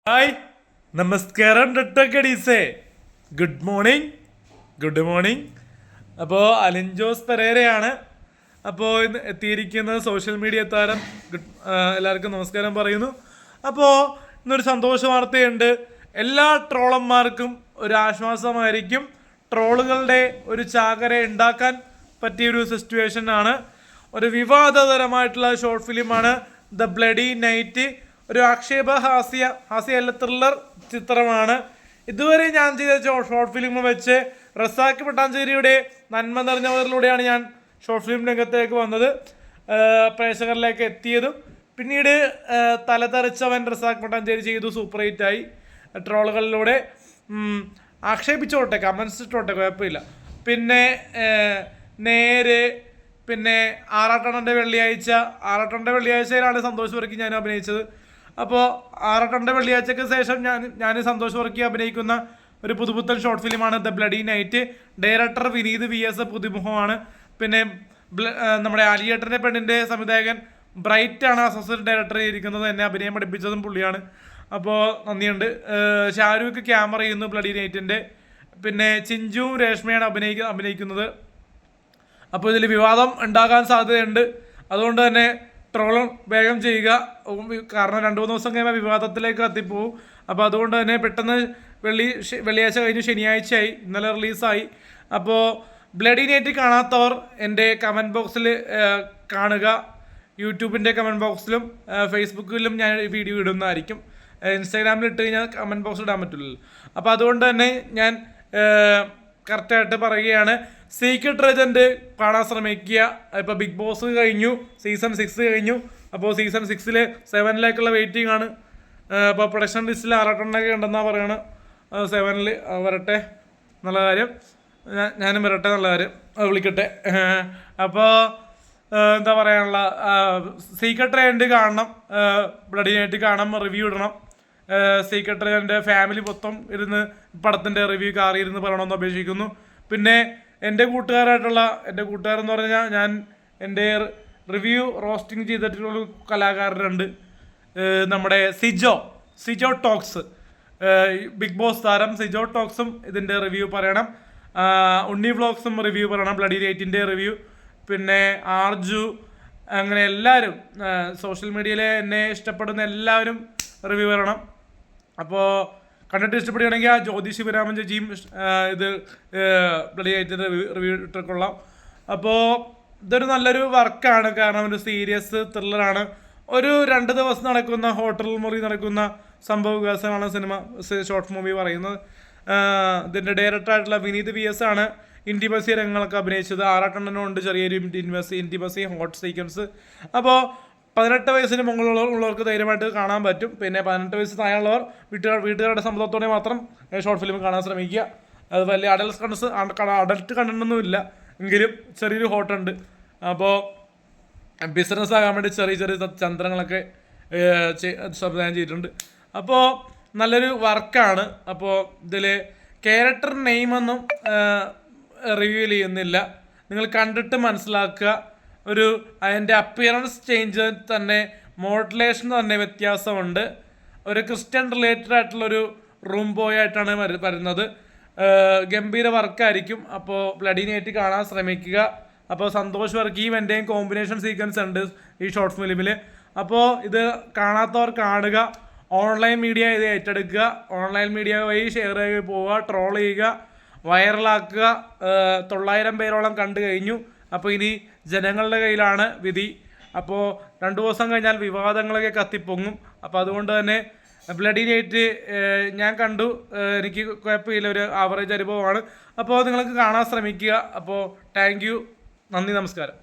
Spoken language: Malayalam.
ഹായ്, നമസ്കാരം ഡോക്ടർ. Good morning. അപ്പോൾ അലിൻ ജോസ് പെരേരയാണ് അപ്പോൾ ഇന്ന് എത്തിയിരിക്കുന്നത്. സോഷ്യൽ മീഡിയ താരം. എല്ലാവർക്കും നമസ്കാരം പറയുന്നു. അപ്പോൾ ഇന്നൊരു സന്തോഷ വാർത്തയുണ്ട്. എല്ലാ ട്രോളന്മാർക്കും ഒരു ആശ്വാസമായിരിക്കും. ട്രോളുകളുടെ ഒരു ചാകര ഉണ്ടാക്കാൻ പറ്റിയൊരു സിറ്റുവേഷൻ ആണ്. ഒരു വിവാദതരമായിട്ടുള്ള ഷോർട്ട് ഫിലിമാണ് ദ ബ്ലഡി നൈറ്റ്. ഒരു ഹാസ്യമല്ല, ത്രില്ലർ ചിത്രമാണ്. ഇതുവരെ ഞാൻ ചെയ്ത ഷോർട്ട് ഫിലിം വെച്ച് റസാഖ് പട്ടാഞ്ചേരിയുടെ നന്മ നിറഞ്ഞവരിലൂടെയാണ് ഞാൻ ഷോർട്ട് ഫിലിം രംഗത്തേക്ക് വന്നത്, പ്രേക്ഷകരിലേക്ക് എത്തിയതും. പിന്നീട് തലതെറിച്ചവൻ റസാഖ് പട്ടാഞ്ചേരി ചെയ്തു, സൂപ്പർ ഹിറ്റായി. ട്രോളുകളിലൂടെ ആക്ഷേപിച്ചോട്ടെ, കമൻസ് ഇട്ടോട്ടെ, കുഴപ്പമില്ല. പിന്നെ നേര്, പിന്നെ ആറാട്ടണ്ണൻ്റെ വെള്ളിയാഴ്ചയിലാണ് സന്തോഷ് വർക്കി ഞാൻ അഭിനയിച്ചത്. അപ്പോൾ ആറാട്ടണ്ണൻ്റെ വെള്ളിയാഴ്ചയ്ക്ക് ശേഷം ഞാൻ സന്തോഷ് വർക്കി അഭിനയിക്കുന്ന ഒരു പുതുപുത്തൻ ഷോർട്ട് ഫിലിമാണ് the bloody night. Director Vineeth VS പുതുമുഖമാണ്. പിന്നെ നമ്മുടെ അലിയേട്ടൻ്റെ പെണ്ണിൻ്റെ സംവിധായകൻ ബ്രൈറ്റ് ആണ് അസോസിയേറ്റ് ഡയറക്ടർ ചെയ്തിരിക്കുന്നത്. എന്നെ അഭിനയം പഠിപ്പിച്ചതും പുള്ളിയാണ്. അപ്പോൾ നന്ദിയുണ്ട്. ഷാരൂഖ് ക്യാമറ ചെയ്യുന്നു ബ്ലഡി നൈറ്റിൻ്റെ. പിന്നെ ചിഞ്ചുവും രേഷ്മയാണ് അഭിനയിക്കുന്നത്. അപ്പോൾ ഇതിൽ വിവാദം ഉണ്ടാകാൻ സാധ്യതയുണ്ട്. അതുകൊണ്ട് തന്നെ ട്രോളും വേഗം ചെയ്യുക. കാരണം 2-3 ദിവസം കഴിയുമ്പോൾ വിവാദത്തിലേക്ക് എത്തിപ്പോവും. അപ്പോൾ അതുകൊണ്ട് തന്നെ പെട്ടെന്ന് വെള്ളിയാഴ്ച കഴിഞ്ഞ് ശനിയാഴ്ചയായി, ഇന്നലെ റിലീസായി. അപ്പോൾ ബ്ലഡി നൈറ്റ് കാണാത്തവർ എൻ്റെ കമൻറ്റ് ബോക്സിൽ കാണുക. യൂട്യൂബിൻ്റെ കമൻറ്റ് ബോക്സിലും ഫേസ്ബുക്കിലും ഞാൻ വീഡിയോ ഇടുന്നതായിരിക്കും. ഇൻസ്റ്റാഗ്രാമിൽ ഇട്ട് കഴിഞ്ഞാൽ കമൻറ്റ് ബോക്സിൽ ഇടാൻ പറ്റില്ലല്ലോ. അപ്പോൾ അതുകൊണ്ട് തന്നെ ഞാൻ കറക്റ്റായിട്ട് പറയുകയാണ്, സീക്രട്ട് ഏജന്റ് കാണാൻ ശ്രമിക്കുക. ഇപ്പോൾ ബിഗ് ബോസ് കഴിഞ്ഞു, സീസൺ 6 കഴിഞ്ഞു. അപ്പോൾ സീസൺ 6 7ലേക്കുള്ള വെയിറ്റിംഗ് ആണ്. അപ്പോൾ പ്രൊഡക്ഷൻ ലിസ്റ്റിൽ ആറാട്ടണ്ണൊക്കെ ഉണ്ടെന്നാണ് പറയണത്. 7 വരട്ടെ, നല്ല കാര്യം. ഞാനും വരട്ടെ, നല്ല കാര്യം. വിളിക്കട്ടെ. അപ്പോൾ എന്താ പറയാനുള്ള, സീക്രട്ട് ഏജന്റ് കാണണം, ബ്ലഡി നൈറ്റ് കാണണം, റിവ്യൂ ഇടണം. സീക്രട്ട് ഏജന്റ് ഫാമിലി മൊത്തം ഇരുന്ന് പടത്തിൻ്റെ റിവ്യൂ കാറിയിരുന്ന് പറയണമെന്ന് അപേക്ഷിക്കുന്നു. പിന്നെ എൻ്റെ കൂട്ടുകാരെന്ന് പറഞ്ഞാൽ ഞാൻ എൻ്റെ റിവ്യൂ റോസ്റ്റിംഗ് ചെയ്തിട്ടുള്ള കലാകാരനുണ്ട്. നമ്മുടെ സിജോ ടോക്സ്, ബിഗ് ബോസ് താരം സിജോ ടോക്സും ഇതിൻ്റെ റിവ്യൂ പറയണം. ഉണ്ണി വ്ളോഗ്സും റിവ്യൂ പറയണം, ബ്ലഡി നൈറ്റിൻ്റെ റിവ്യൂ. പിന്നെ ആർജു, അങ്ങനെ എല്ലാവരും സോഷ്യൽ മീഡിയയിൽ എന്നെ ഇഷ്ടപ്പെടുന്ന എല്ലാവരും റിവ്യൂ പറയണം. അപ്പോൾ കണ്ടിട്ട് ഇഷ്ടപ്പെടുകയാണെങ്കിൽ ആ ജ്യോതി ശിവരാമൻ ചേച്ചിയും ഇത് ബ്ലഡി നൈറ്റിൻ്റെ റിവ്യൂ ഇട്ടിക്കൊള്ളാം. അപ്പോൾ ഇതൊരു നല്ലൊരു വർക്കാണ്. കാരണം ഒരു സീരിയസ് ത്രില്ലറാണ്. ഒരു 2 ദിവസം നടക്കുന്ന ഹോട്ടൽ മുറി നടക്കുന്ന സംഭവ വികാസമാണ് ഷോർട്ട് മൂവി പറയുന്നത്. ഇതിൻ്റെ ഡയറക്ടറായിട്ടുള്ള വിനീത് VS ആണ് ഇൻറ്റിമസി രംഗങ്ങളൊക്കെ അഭിനയിച്ചത്. ആറാട്ടണ്ണനുണ്ട് ചെറിയൊരു ഇൻറ്റിമസി ഹോട്ട് സീക്വൻസ്. അപ്പോൾ 18 വയസ്സിന് മുകളിലുള്ളവർക്ക് ധൈര്യമായിട്ട് കാണാൻ പറ്റും. പിന്നെ 18 വയസ്സ് താഴെയുള്ളവർ വീട്ടുകാരുടെ സമ്മതത്തോടെ മാത്രം ഷോർട്ട് ഫിലിം കാണാൻ ശ്രമിക്കുക. അത് വലിയ അഡൽട്ട് കണ്ടൊന്നും ഇല്ല, എങ്കിലും ചെറിയൊരു ഹോട്ടുണ്ട്. അപ്പോൾ ബിസിനസ് ആകാൻ വേണ്ടി ചെറിയ ചന്ദ്രങ്ങളൊക്കെ സംവിധാനം ചെയ്തിട്ടുണ്ട്. അപ്പോൾ നല്ലൊരു വർക്കാണ്. അപ്പോൾ ഇതിൽ ക്യാരക്ടർ നെയിമൊന്നും റിവ്യൂ ചെയ്യുന്നില്ല, നിങ്ങൾ കണ്ടിട്ട് മനസ്സിലാക്കുക. അതിൻ്റെ അപ്പിയറൻസ് ചേഞ്ച് തന്നെ, മോഡുലേഷൻ തന്നെ വ്യത്യാസമുണ്ട്. ഒരു ക്രിസ്ത്യൻ റിലേറ്റഡ് ആയിട്ടുള്ളൊരു റൂം ബോയ് ആയിട്ടാണ് വരുന്നത്. ഗംഭീര വർക്കായിരിക്കും. അപ്പോൾ ബ്ലഡി നൈറ്റ് കാണാൻ ശ്രമിക്കുക. അപ്പോൾ സന്തോഷ് വർക്കിയും എൻ്റെയും കോമ്പിനേഷൻ സീക്വൻസ് ഉണ്ട് ഈ ഷോർട്ട് ഫിലിമിൽ. അപ്പോൾ ഇത് കാണാത്തവർ കാണുക. ഓൺലൈൻ മീഡിയ ഇത് ഏറ്റെടുക്കുക. ഓൺലൈൻ മീഡിയ വഴി ഷെയർ ചെയ്ത് പോവുക, ട്രോൾ ചെയ്യുക, വൈറലാക്കുക. 900 പേരോളം കണ്ടു കഴിഞ്ഞു. അപ്പോൾ ഇനി ജനങ്ങളുടെ കയ്യിലാണ് വിധി. അപ്പോൾ 2 ദിവസം കഴിഞ്ഞാൽ വിവാദങ്ങളൊക്കെ കത്തിപ്പൊങ്ങും. അപ്പോൾ അതുകൊണ്ട് തന്നെ ബ്ലഡി നൈറ്റ് ഞാൻ കണ്ടു, എനിക്ക് കുഴപ്പമില്ല, ഒരു ആവറേജ് അനുഭവമാണ്. അപ്പോൾ നിങ്ങൾക്ക് കാണാൻ ശ്രമിക്കുക. അപ്പോൾ താങ്ക് യു, നന്ദി, നമസ്കാരം.